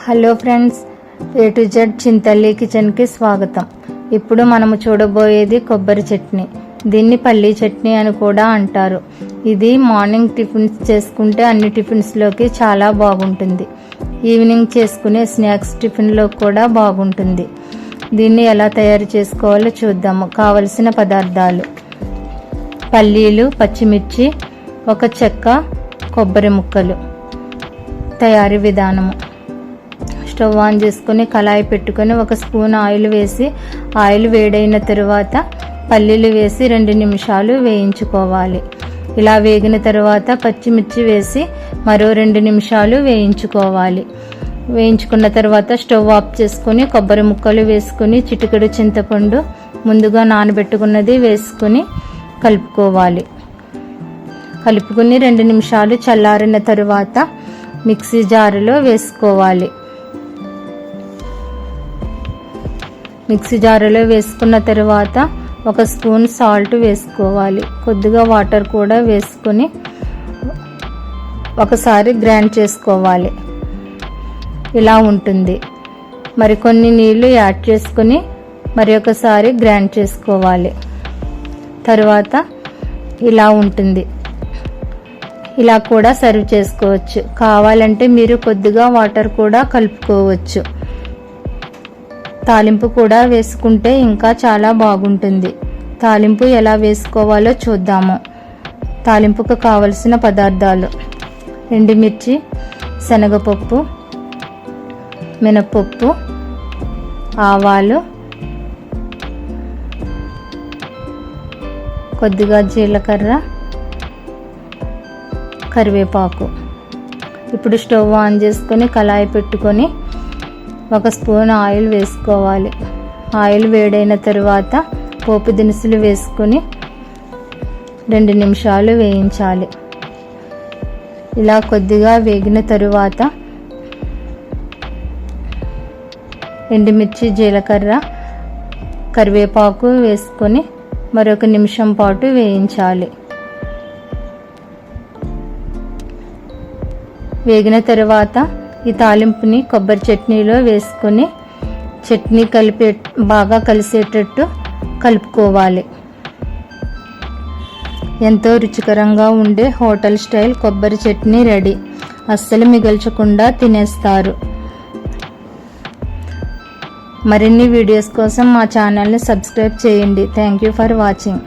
Hello friends, A to Z Chintalli కిచెన్కి స్వాగతం. ఇప్పుడు మనము చూడబోయేది కొబ్బరి చట్నీ. దీన్ని పల్లీ చట్నీ అని కూడా అంటారు. ఇది మార్నింగ్ టిఫిన్స్ చేసుకుంటే అన్ని టిఫిన్స్లోకి చాలా బాగుంటుంది. ఈవినింగ్ చేసుకునే స్నాక్స్ టిఫిన్లో కూడా బాగుంటుంది. దీన్ని ఎలా తయారు చేసుకోవాలో చూద్దాము. కావలసిన పదార్థాలు: పల్లీలు, పచ్చిమిర్చి, ఒక చెక్క, కొబ్బరి ముక్కలు. తయారీ విధానము: స్టవ్ ఆన్ చేసుకొని కళాయి పెట్టుకొని ఒక స్పూన్ ఆయిల్ వేసి, ఆయిల్ వేడైన తరువాత పల్లీలు వేసి 2 నిమిషాలు వేయించుకోవాలి. ఇలా వేగిన తర్వాత పచ్చిమిర్చి వేసి మరో 2 నిమిషాలు వేయించుకోవాలి. వేయించుకున్న తర్వాత స్టవ్ ఆఫ్ చేసుకొని కొబ్బరి ముక్కలు వేసుకొని చిటికెడు చింతపండు ముందుగా నానబెట్టుకున్నది వేసుకొని కలుపుకోవాలి. కలుపుకొని 2 నిమిషాలు చల్లారిన తరువాత మిక్సీ జారులో వేసుకోవాలి. మిక్సీ జారులో వేసుకున్న తర్వాత ఒక స్పూన్ సాల్ట్ వేసుకోవాలి. కొద్దిగా వాటర్ కూడా వేసుకొని ఒకసారి గ్రైండ్ చేసుకోవాలి. ఇలా ఉంటుంది. మరికొన్ని నీళ్లు యాడ్ చేసుకొని మరి ఒకసారి గ్రైండ్ చేసుకోవాలి. తర్వాత ఇలా ఉంటుంది. ఇలా కూడా సర్వ్ చేసుకోవచ్చు. కావాలంటే మీరు కొద్దిగా వాటర్ కూడా కలుపుకోవచ్చు. తాలింపు కూడా వేసుకుంటే ఇంకా చాలా బాగుంటుంది. తాలింపు ఎలా వేసుకోవాలో చూద్దాము. తాలింపుకు కావలసిన పదార్థాలు: ఎండుమిర్చి, శనగపప్పు, మినపప్పు, ఆవాలు, కొద్దిగా జీలకర్ర, కరివేపాకు. ఇప్పుడు స్టవ్ ఆన్ చేసుకొని కళాయి పెట్టుకొని ఒక స్పూన్ ఆయిల్ వేసుకోవాలి. ఆయిల్ వేడైన తరువాత పోపు దినుసులు వేసుకొని 2 నిమిషాలు వేయించాలి. ఇలా కొద్దిగా వేగిన తరువాత ఎండుమిర్చి, జీలకర్ర, కరివేపాకు వేసుకొని మరొక నిమిషం పాటు వేయించాలి. వేగిన తరువాత ఈ తాలింపుని కొబ్బరి చట్నీలో వేసుకొని చట్నీ బాగా కలిసేటట్టు కలుపుకోవాలి. ఎంతో రుచికరంగా ఉండే హోటల్ స్టైల్ కొబ్బరి చట్నీ రెడీ. అస్సలు మిగల్చకుండా తినేస్తారు. మరిన్ని వీడియోస్ కోసం మా ఛానల్ని సబ్స్క్రైబ్ చేయండి. Thank you for watching.